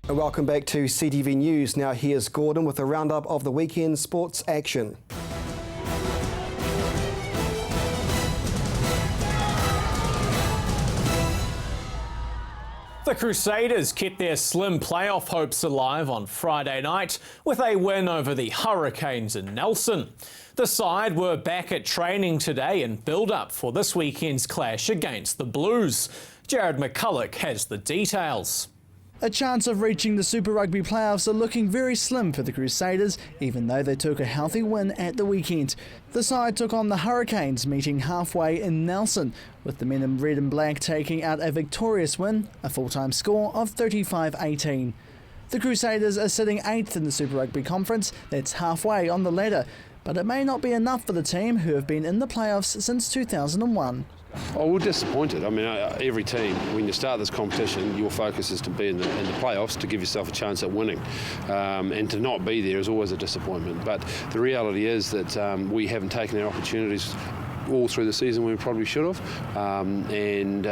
Welcome back to CTV News. Now here's Gordon with a roundup of the weekend sports action. The Crusaders kept their slim playoff hopes alive on Friday night with a win over the Hurricanes in Nelson. The side were back at training today in build-up for this weekend's clash against the Blues. Jared McCulloch has the details. A chance of reaching the Super Rugby playoffs are looking very slim for the Crusaders, even though they took a healthy win at the weekend. The side took on the Hurricanes, meeting halfway in Nelson, with the men in red and black taking out a victorious win, a full-time score of 35-18. The Crusaders are sitting 8th in the Super Rugby Conference, that's halfway on the ladder, but it may not be enough for the team who have been in the playoffs since 2001. Oh, we're disappointed. I mean, every team, when you start this competition, your focus is to be in the playoffs to give yourself a chance at winning. And to not be there is always a disappointment. But the reality is that we haven't taken our opportunities all through the season when we probably should have, and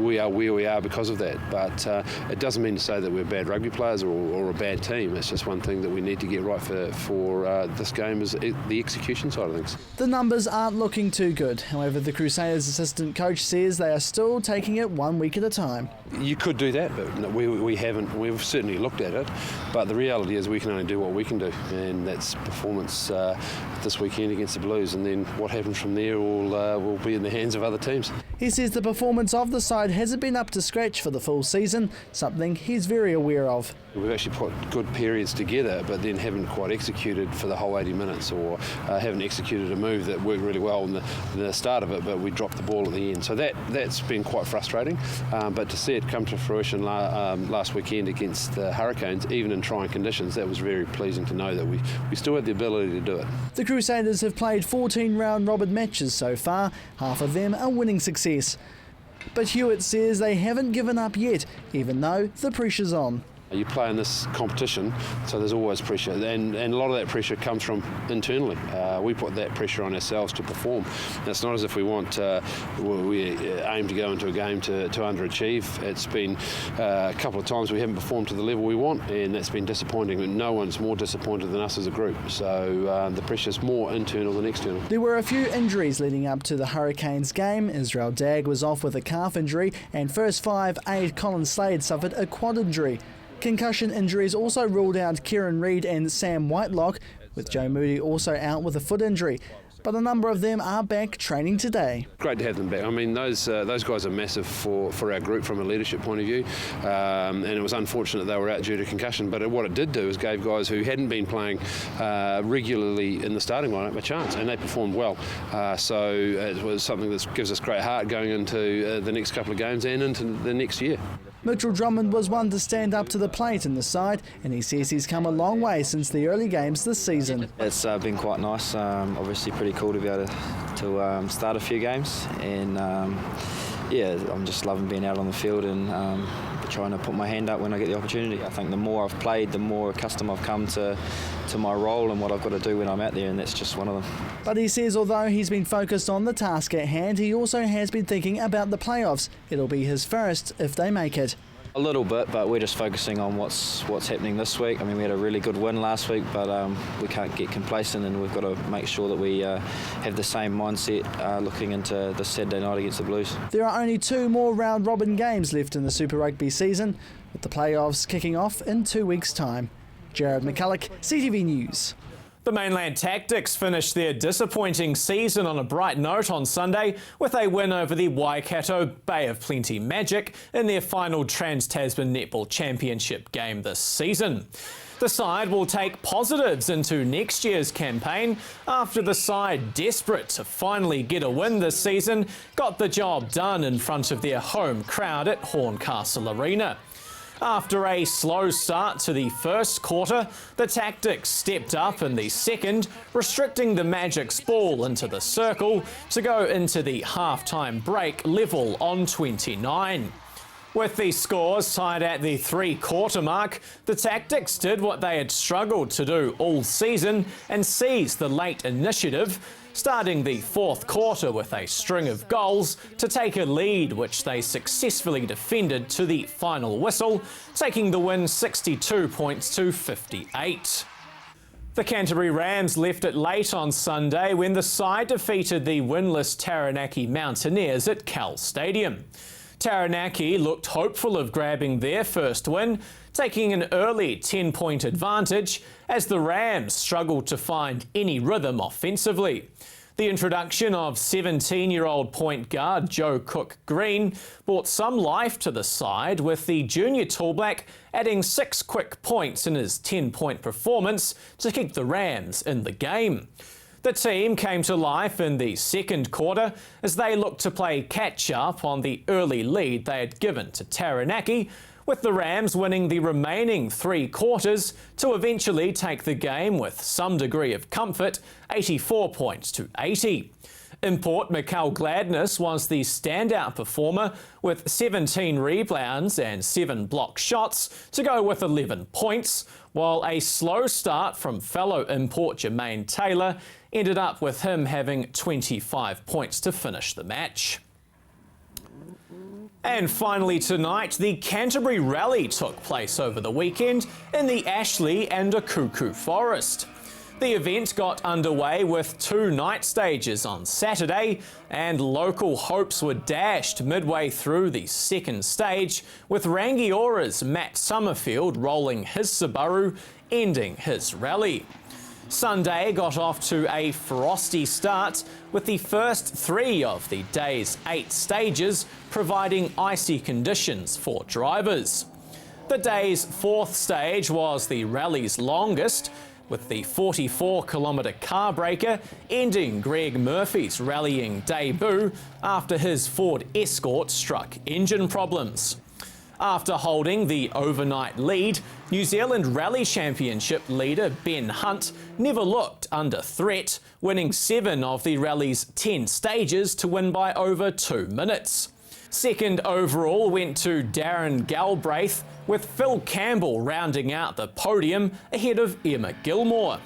we are where we are because of that. But it doesn't mean to say that we're bad rugby players or a bad team. It's just one thing that we need to get right for this game is the execution side of things. The numbers aren't looking too good. However, the Crusaders assistant coach says they are still taking it 1 week at a time. You could do that, but we haven't. We've certainly looked at it, but the reality is we can only do what we can do, and that's performance this weekend against the Blues, and then what happens from there will be in the hands of other teams. He says the performance of the side hasn't been up to scratch for the full season, something he's very aware of. We've actually put good periods together, but then haven't quite executed for the whole 80 minutes, or haven't executed a move that worked really well in the start of it, but we dropped the ball at the end. So that's been quite frustrating, but to see it come to fruition last weekend against the Hurricanes, even in trying conditions, that was very pleasing to know that we still had the ability to do it. The Crusaders have played 14 round-robin matches so far, half of them a winning success. But Hewitt says they haven't given up yet, even though the pressure's on. You play in this competition, so there's always pressure, and a lot of that pressure comes from internally. We put that pressure on ourselves to perform. And it's not as if we aim to go into a game to underachieve. It's been a couple of times we haven't performed to the level we want, and that's been disappointing. And no one's more disappointed than us as a group. So the pressure's more internal than external. There were a few injuries leading up to the Hurricanes game. Israel Dagg was off with a calf injury, and first 5 Colin Slade suffered a quad injury. Concussion injuries also ruled out Kieran Reid and Sam Whitelock, with Joe Moody also out with a foot injury. But a number of them are back training today. Great to have them back. I mean, those guys are massive for our group from a leadership point of view, and it was unfortunate they were out due to concussion. But what it did do is gave guys who hadn't been playing regularly in the starting lineup a chance, and they performed well. So it was something that gives us great heart going into the next couple of games and into the next year. Mitchell Drummond was one to stand up to the plate in the side, and he says he's come a long way since the early games this season. It's been quite nice, obviously pretty cool to be able to start a few games, and yeah, I'm just loving being out on the field and trying to put my hand up when I get the opportunity. I think the more I've played, the more accustomed I've come to my role and what I've got to do when I'm out there, and that's just one of them. But he says although he's been focused on the task at hand, he also has been thinking about the playoffs. It'll be his first if they make it. A little bit, but we're just focusing on what's happening this week. I mean, we had a really good win last week, but we can't get complacent, and we've got to make sure that we have the same mindset looking into this Saturday night against the Blues. There are only 2 more round-robin games left in the Super Rugby season, with the playoffs kicking off in 2 weeks' time. Jared McCulloch, CTV News. The Mainland Tactics finished their disappointing season on a bright note on Sunday with a win over the Waikato Bay of Plenty Magic in their final Trans-Tasman Netball Championship game this season. The side will take positives into next year's campaign after the side, desperate to finally get a win this season, got the job done in front of their home crowd at Horncastle Arena. After a slow start to the first quarter, the Tactics stepped up in the second, restricting the Magic's ball into the circle to go into the half-time break level on 29. With the scores tied at the three-quarter mark, the Tactics did what they had struggled to do all season and seized the late initiative, starting the fourth quarter with a string of goals to take a lead which they successfully defended to the final whistle, taking the win 62 points to 58. The Canterbury Rams left it late on Sunday when the side defeated the winless Taranaki Mountaineers at Cal Stadium. Taranaki looked hopeful of grabbing their first win, taking an early 10-point advantage as the Rams struggled to find any rhythm offensively. The introduction of 17-year-old point guard Joe Cook-Green brought some life to the side, with the junior tallback adding 6 quick points in his 10-point performance to keep the Rams in the game. The team came to life in the second quarter as they looked to play catch-up on the early lead they had given to Taranaki, with the Rams winning the remaining 3 quarters to eventually take the game with some degree of comfort, 84 points to 80. Import Mikal Gladness was the standout performer with 17 rebounds and 7 block shots to go with 11 points, while a slow start from fellow import Jermaine Taylor ended up with him having 25 points to finish the match. And finally tonight, the Canterbury Rally took place over the weekend in the Ashley and Akuku Forest. The event got underway with 2 night stages on Saturday, and local hopes were dashed midway through the second stage, with Rangiora's Matt Summerfield rolling his Subaru, ending his rally. Sunday got off to a frosty start, with the first 3 of the day's 8 stages providing icy conditions for drivers. The day's 4th stage was the rally's longest, with the 44-kilometre car breaker ending Greg Murphy's rallying debut after his Ford Escort struck engine problems. After holding the overnight lead, New Zealand Rally Championship leader Ben Hunt never looked under threat, winning 7 of the rally's 10 stages to win by over 2 minutes. Second overall went to Darren Galbraith, with Phil Campbell rounding out the podium ahead of Emma Gilmore.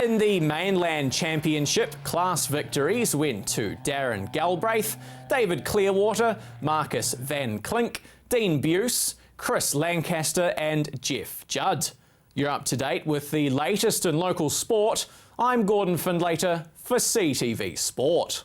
In the Mainland Championship, class victories went to Darren Galbraith, David Clearwater, Marcus Van Klink, Dean Buse, Chris Lancaster and Jeff Judd. You're up to date with the latest in local sport. I'm Gordon Findlater for CTV Sport.